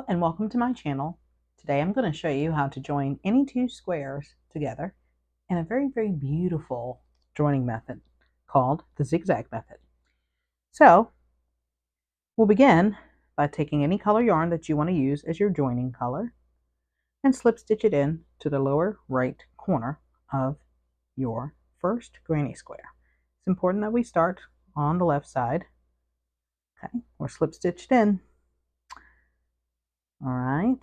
Hello and welcome to my channel. Today I'm going to show you how to join any two squares together in a very beautiful joining method called the zigzag method. So we'll begin by taking any color yarn that you want to use as your joining color and slip stitch it in to the lower right corner of your first granny square. It's important that we start on the left side. Okay, we're slip stitched in. All right.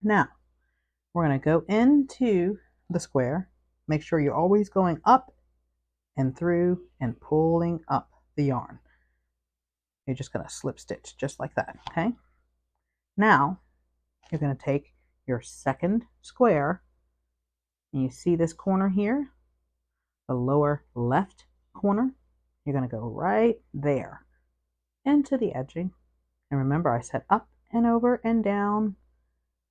Now, we're going to go into the square. Make sure you're always going up and through and pulling up the yarn. You're just going to slip stitch just like that, okay? Now, you're going to take your second square, and you see this corner here, the lower left corner. You're going to go right there into the edging. And remember, I said up and over and down.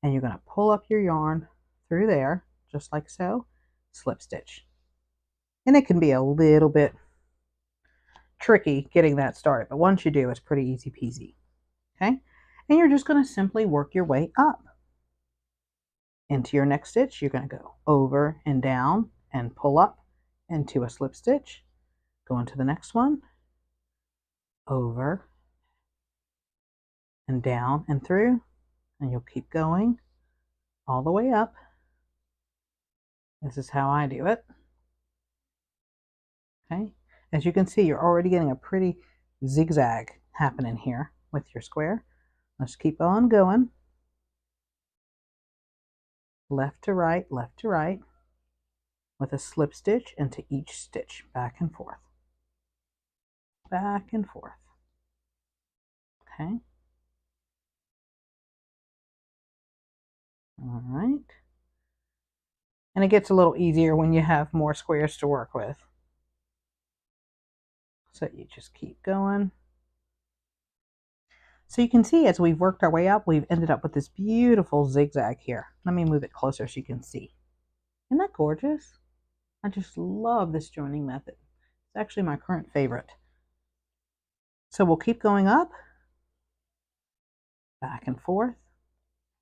And you're going to pull up your yarn through there, just like so, slip stitch. And it can be a little bit tricky getting that started, but once you do, it's pretty easy peasy. Okay? And you're just going to simply work your way up. Into your next stitch, you're going to go over and down and pull up into a slip stitch. Go into the next one, over and down and through, and you'll keep going all the way up. This is how I do it. Okay, as you can see, you're already getting a pretty zigzag happening here with your square. Let's keep on going. Left to right, with a slip stitch into each stitch, back and forth. Back and forth. Okay. All right. And it gets a little easier when you have more squares to work with. So you just keep going. So you can see as we've worked our way up, we've ended up with this beautiful zigzag here. Let me move it closer so you can see. Isn't that gorgeous? I just love this joining method. It's actually my current favorite. So we'll keep going up, back and forth,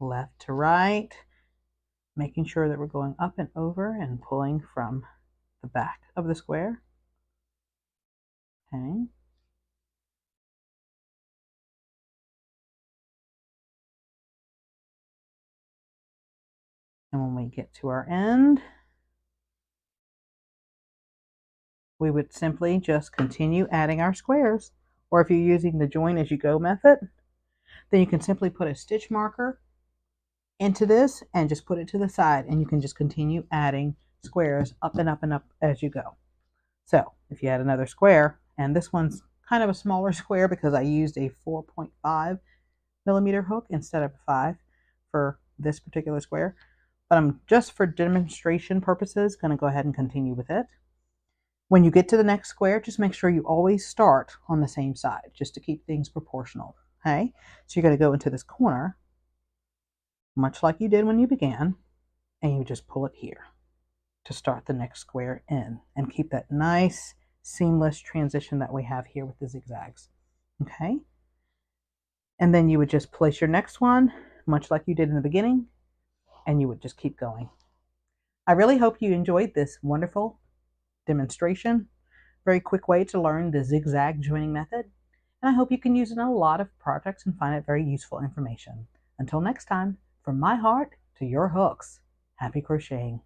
left to right, making sure that we're going up and over and pulling from the back of the square. Okay. And when we get to our end, we would simply just continue adding our squares. Or if you're using the join as you go method, then you can simply put a stitch marker into this and just put it to the side, and you can just continue adding squares up and up and up as you go. So if you add another square, and this one's kind of a smaller square because I used a 4.5 millimeter hook instead of 5 for this particular square, but I'm just for demonstration purposes going to go ahead and continue with it. When you get to the next square, just make sure you always start on the same side, just to keep things proportional. Okay, so you're going to go into this corner, much like you did when you began, and you just pull it here to start the next square in, and keep that nice seamless transition that we have here with the zigzags. Okay, and then you would just place your next one, much like you did in the beginning, and you would just keep going. I really hope you enjoyed this wonderful demonstration. Very quick way to learn the zigzag joining method, and I hope you can use it in a lot of projects and find it very useful information. Until next time, from my heart to your hooks, happy crocheting.